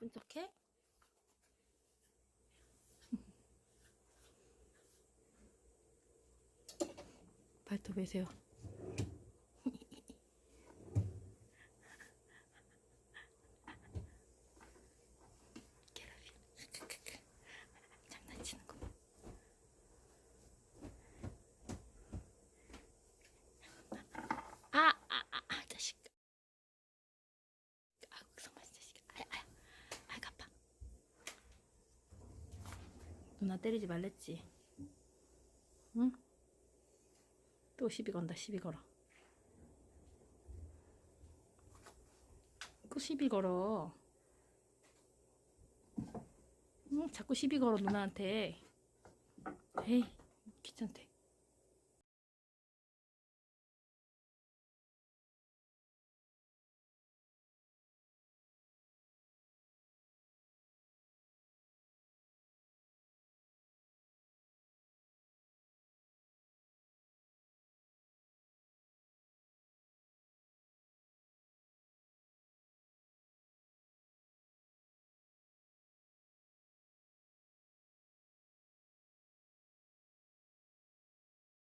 모른 척해? 발톱 왜세요? 괴롭혀. 장난치는구만. 자식. 정말 자식. 아파. 누나 때리지 말랬지. 응? 또 시비 건다. 시비 걸어. 또 시비 걸어. 응? 자꾸 시비 걸어 누나한테. 에이 귀찮대.